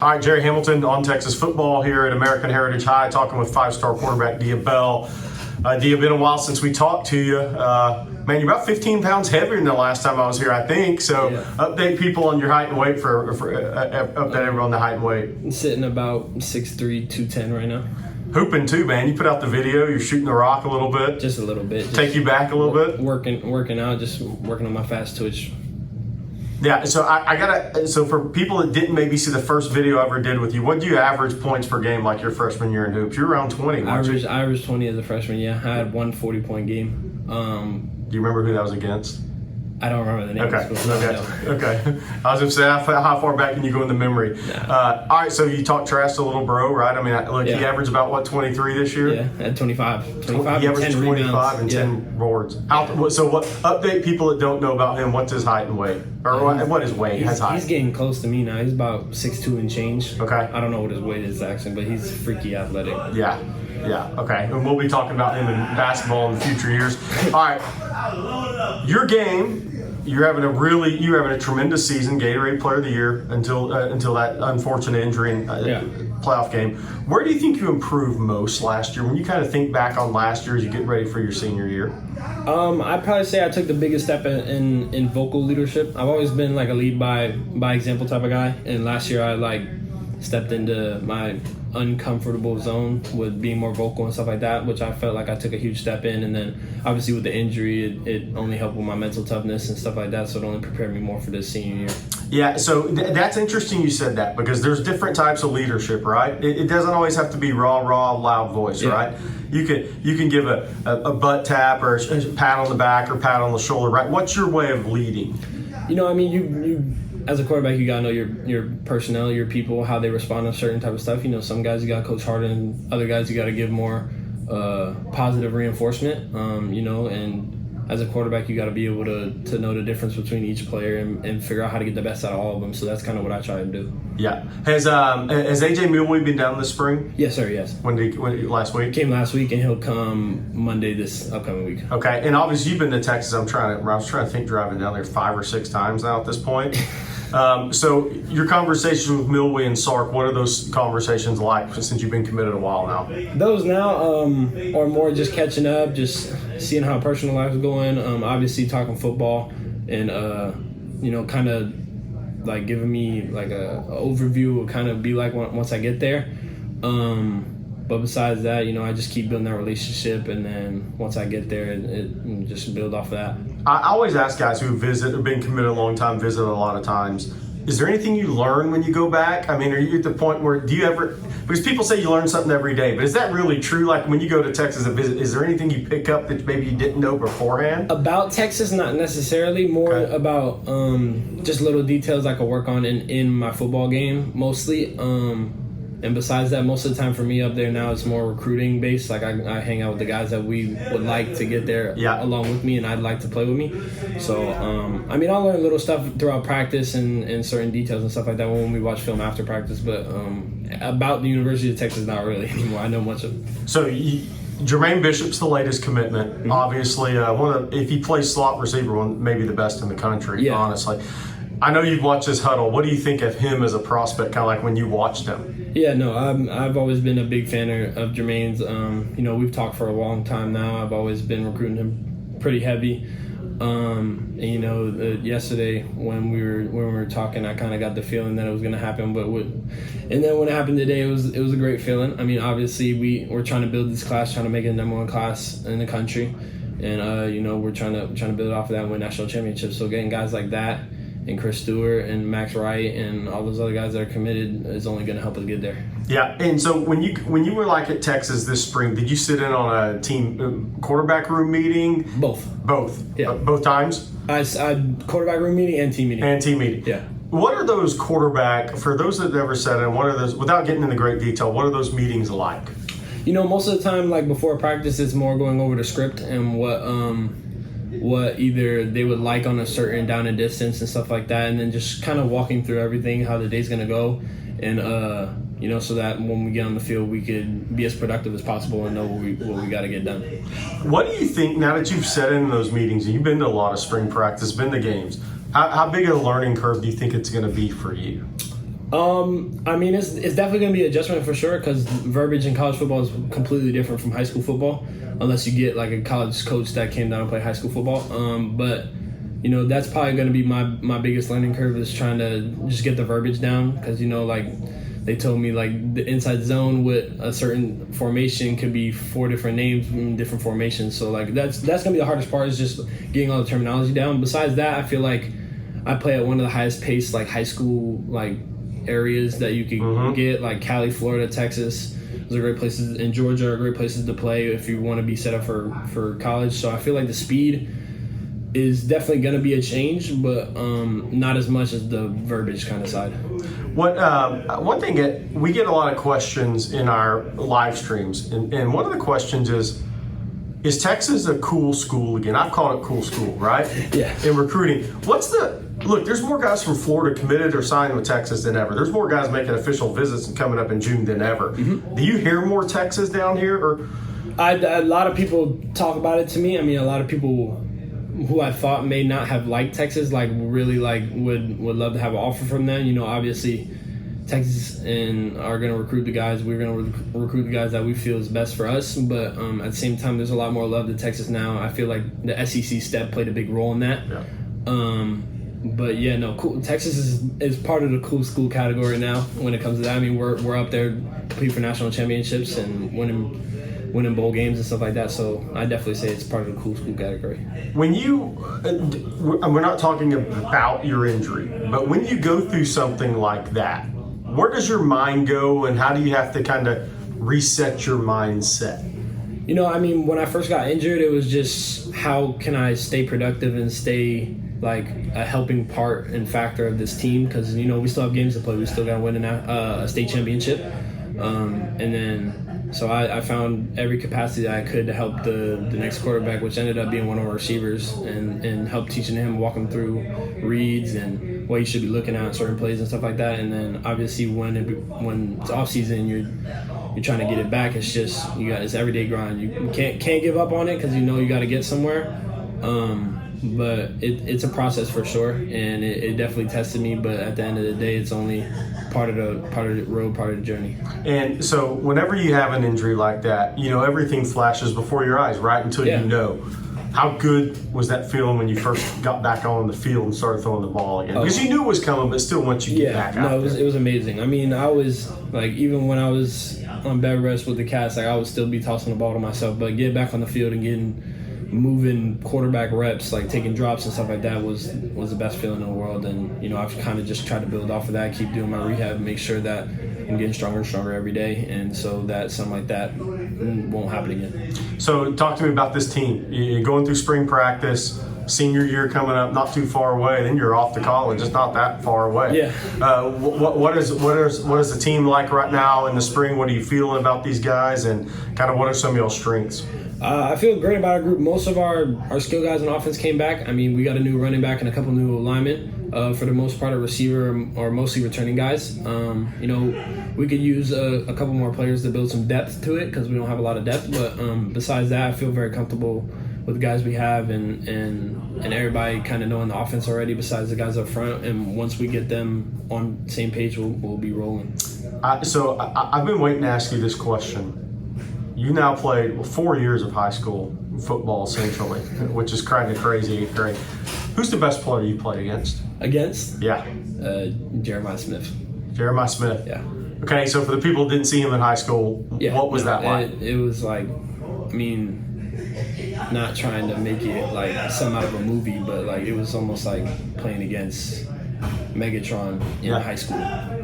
All right, Gerry Hamilton on Texas football here at American Heritage High, talking with five-star quarterback Dia Bell. Dia, been a while since we talked to you. Man, you're about 15 pounds heavier than the last time I was here, I think. So update people on your height and weight update everyone on the height and weight. I'm sitting about 6'3", 210 right now. Hooping too, man. You put out the video. You're shooting the rock a little bit. Just a little bit. Take you back a little bit. Working out, just working on my fast twitch. Yeah, so I gotta. So for people that didn't maybe see the first video I ever did with you, what do you average points per game like your freshman year in hoops? You're around 20. I averaged 20 as a freshman. Yeah, I had one 40-point game. Do you remember who that was against? I don't remember the name. Okay. I was gonna say how far back can you go in the memory? Nah. All right, so you talk trash to little bro, right? I mean, look, he averaged about what, 23 this year? Yeah, at 25. He averaged 25 rebounds. And 10 boards. So what? Update people that don't know about him. What's his height and weight, or what is weight? He's getting close to me now. He's about 6'2" and change. Okay. I don't know what his weight is actually, but he's freaky athletic. Yeah. Okay. And we'll be talking about him in basketball in the future years. All right. Your game. You're having a tremendous season, Gatorade Player of the Year until that unfortunate injury in playoff game. Where do you think you improved most last year? When you kind of think back on last year as you get ready for your senior year, I'd probably say I took the biggest step in vocal leadership. I've always been like a lead by example type of guy, and last year I stepped into my uncomfortable zone with being more vocal and stuff like that, which I felt like I took a huge step in. And then obviously with the injury, it only helped with my mental toughness and stuff like that, so it only prepared me more for this senior year. Yeah, so that's interesting you said that, because there's different types of leadership, right? It doesn't always have to be raw, loud voice, right? You can give a butt tap or a pat on the back or pat on the shoulder, right? What's your way of leading? You as a quarterback, you gotta know your personnel, your people, how they respond to certain type of stuff. Some guys you gotta coach harder, and other guys you gotta give more positive reinforcement. And as a quarterback, you gotta be able to know the difference between each player and figure out how to get the best out of all of them. So that's kind of what I try to do. Yeah. Has AJ Mulway been down this spring? Yes, sir. Yes. When last week? He came last week, and he'll come Monday this upcoming week. Okay. And obviously you've been to Texas. I was trying to think driving down there 5 or 6 times now at this point. So your conversations with Milway and Sark, what are those conversations like since you've been committed a while now? Those now are more just catching up, just seeing how personal life's going. Obviously talking football and kind of like giving me like a overview will kind of be like once I get there. But besides that, I just keep building that relationship, and then once I get there, it just build off that. I always ask guys who visit or been committed a long time, visit a lot of times, is there anything you learn when you go back? I mean, are you at the point where because people say you learn something every day, but is that really true? Like when you go to Texas to visit, is there anything you pick up that maybe you didn't know beforehand? About Texas, not necessarily. More about just little details I could work on in my football game, mostly. And besides that, most of the time for me up there now, it's more recruiting based. Like I hang out with the guys that we would like to get there along with me, and I'd like to play with me. So, I'll learn little stuff throughout practice and certain details and stuff like that when we watch film after practice. But about the University of Texas, not really anymore. I know much of it. So, Germaine Bishop's the latest commitment. Mm-hmm. Obviously, if he plays slot receiver, maybe the best in the country, honestly. I know you've watched this huddle. What do you think of him as a prospect, kind of like when you watched him? Yeah, no, I've always been a big fan of Germaine's. We've talked for a long time now. I've always been recruiting him pretty heavy. Yesterday when we were talking, I kind of got the feeling that it was going to happen. And then when it happened today, it was a great feeling. I mean, obviously we're trying to build this class, trying to make it the #1 class in the country, and we're trying to build off of that and win national championships. So getting guys like that, and Chris Stewart and Max Wright and all those other guys that are committed is only going to help us get there. Yeah, and so when you were like at Texas this spring, did you sit in on a team quarterback room meeting? Both. Yeah. Both times? I quarterback room meeting and team meeting. Yeah. What are those for those that never sat in, what are those, without getting into great detail, what are those meetings like? Most of the time, like before practice, it's more going over the script and what either they would like on a certain down and distance and stuff like that, and then just kind of walking through everything, how the day's going to go, and so that when we get on the field we could be as productive as possible and know what we got to get done. What do you think, now that you've sat in those meetings and you've been to a lot of spring practice, been to games, how big of a learning curve do you think it's going to be for you? I mean, it's definitely going to be an adjustment for sure because verbiage in college football is completely different from high school football, unless you get like a college coach that came down and played high school football. But that's probably going to be my biggest learning curve is trying to just get the verbiage down because like they told me like the inside zone with a certain formation could be 4 different names in different formations. So like that's going to be the hardest part is just getting all the terminology down. Besides that, I feel like I play at one of the highest paced like high school like areas that you can get, like Cali, Florida, Texas. Those are great places, and Georgia are great places to play if you want to be set up for college. So I feel like the speed is definitely going to be a change, but not as much as the verbiage kind of side. One thing that we get a lot of questions in our live streams, and one of the questions is Texas a cool school again? I've called it cool school, right? Yeah. In recruiting. Look, there's more guys from Florida committed or signed with Texas than ever. There's more guys making official visits and coming up in June than ever. Mm-hmm. Do you hear more Texas down here? Or a lot of people talk about it to me. I mean, a lot of people who I thought may not have liked Texas, like really like would love to have an offer from them. Obviously Texas are going to recruit the guys. We're going to recruit the guys that we feel is best for us. But at the same time, there's a lot more love to Texas now. I feel like the SEC step played a big role in that. Yeah. But yeah, no, cool. Texas is part of the cool school category now when it comes to that. I mean, we're up there competing for national championships and winning bowl games and stuff like that. So I definitely say it's part of the cool school category. When we're not talking about your injury, but when you go through something like that, where does your mind go, and how do you have to kind of reset your mindset? I mean, when I first got injured, it was just how can I stay productive and stay like a helping part and factor of this team because we still have games to play. We still got to win a state championship, and then so I found every capacity that I could to help the next quarterback, which ended up being one of our receivers, and help teaching him, walk him through reads and what you should be looking at certain plays and stuff like that. And then obviously when it's off season, you're trying to get it back. It's just it's everyday grind. You can't give up on it because you got to get somewhere. But it's a process for sure, and it definitely tested me. But at the end of the day, it's only part of the road, part of the journey. And so, whenever you have an injury like that, everything flashes before your eyes, right? Until you know. How good was that feeling when you first got back on the field and started throwing the ball again? Because you knew it was coming, but still, once you get back out it was amazing. I mean, I was like, even when I was on bed rest with the Cats, like I would still be tossing the ball to myself. But getting back on the field and moving quarterback reps, like taking drops and stuff like that was the best feeling in the world. And I've kind of just tried to build off of that, keep doing my rehab, make sure that I'm getting stronger and stronger every day, and so that something like that won't happen again. So talk to me about this team. You're going through spring practice, senior year coming up, not too far away. Then you're off to college. It's not that far away. Yeah. What is the team like right now in the spring? What are you feeling about these guys, and kind of what are some of your strengths? I feel great about our group. Most of our skill guys on offense came back. I mean, we got a new running back and a couple new linemen. For the most part, a receiver or mostly returning guys. We could use a couple more players to build some depth to it because we don't have a lot of depth. But besides that, I feel very comfortable with the guys we have and everybody kind of knowing the offense already besides the guys up front. And once we get them on the same page, we'll be rolling. So I've been waiting to ask you this question. You now played 4 years of high school football, essentially, which is kind of crazy. Great. Who's the best player you played against? Yeah. Jeremiah Smith. Jeremiah Smith. Yeah. Okay, so for the people who didn't see him in high school, what was that like? It was like, I mean, not trying to make it like some out of a movie, but like it was almost like playing against Megatron in high school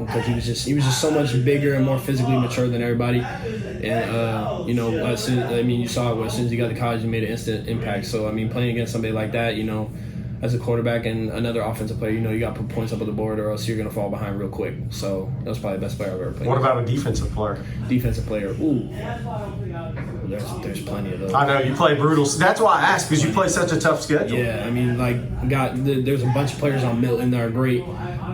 because he was just so much bigger and more physically mature than everybody. And you saw it as soon as he got to college, he made an instant impact. So I mean, playing against somebody like that, as a quarterback and another offensive player, you got to put points up on the board or else you're going to fall behind real quick. So that was probably the best player I've ever played. What about a defensive player? Ooh. There's plenty of those. I know, you play brutal. That's why I asked, because you play such a tough schedule. Yeah, I mean, there's a bunch of players on Milton that are great.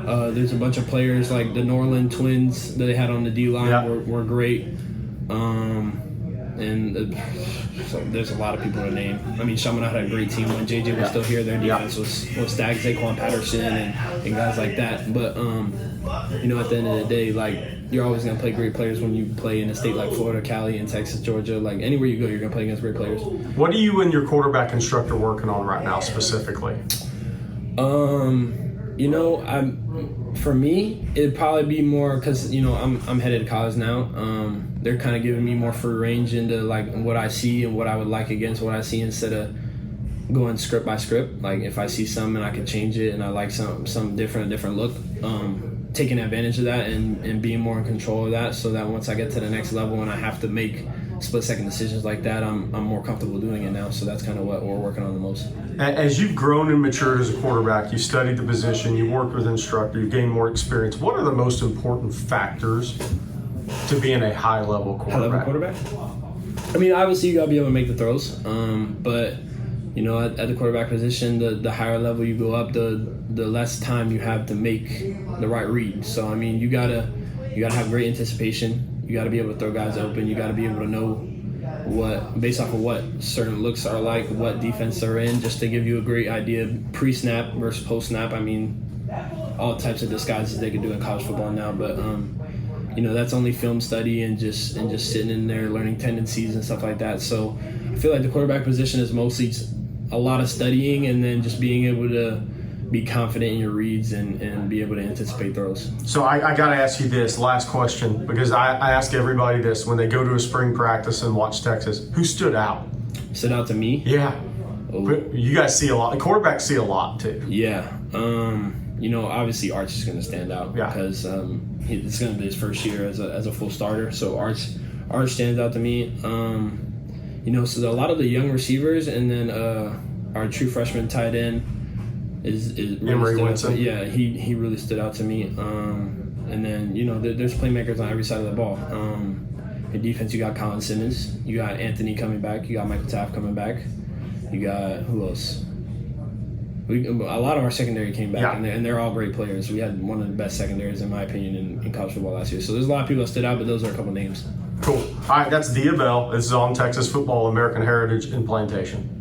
There's a bunch of players like the Norland twins that they had on the D-line were great. and so there's a lot of people to name. I mean, Chaminade had a great team when JJ was still here. Their defense was stacked. Zaquan Patterson and guys like that. But you know, at the end of the day, like, you're always gonna play great players when you play in a state like Florida, Cali, and Texas, Georgia. Like, anywhere you go, you're gonna play against great players. What are you and your quarterback instructor working on right now specifically? You know, for me, it'd probably be more because, you know, I'm headed to college now. They're kind of giving me more free range into like what I see and what I would like against what I see, instead of going script by script. Like, if I see something and I could change it and I like some different look, taking advantage of that and being more in control of that, so that once I get to the next level and I have to make split-second decisions like that, I'm more comfortable doing it now. So that's kind of what we're working on the most. As you've grown and matured as a quarterback, you studied the position, you worked with instructor, you've gained more experience. What are the most important factors to being a high-level quarterback? High-level quarterback? I mean, obviously you got to be able to make the throws, but you know, at the quarterback position, the higher level you go up, the less time you have to make the right read. So I mean, you gotta have great anticipation. You got to be able to throw guys open. You got to be able to know what, based off of what certain looks are like, what defense they're in, just to give you a great idea pre-snap versus post-snap. I mean, all types of disguises they could do in college football now, but you know, that's only film study and just sitting in there learning tendencies and stuff like that. So I feel like the quarterback position is mostly a lot of studying and then just being able to be confident in your reads and be able to anticipate throws. So I got to ask you this last question, because I ask everybody this when they go to a spring practice and watch Texas. Who stood out? Stood out to me? Yeah. Oh. You guys see a lot. The quarterbacks see a lot too. Yeah. You know, obviously Arch is going to stand out because it's going to be his first year as a full starter. So Arch stands out to me. You know, so a lot of the young receivers, and then our true freshman tight end is really Emery Winston. Yeah, he really stood out to me. And then, you know, there's playmakers on every side of the ball. In defense, you got Colin Simmons, you got Anthony coming back, you got Michael Taft coming back, you got who else? A lot of our secondary came back, and they're all great players. We had one of the best secondaries, in my opinion, in college football last year. So there's a lot of people that stood out, but those are a couple names. Cool. All right, that's Dia Bell. This is On Texas Football, American Heritage in Plantation.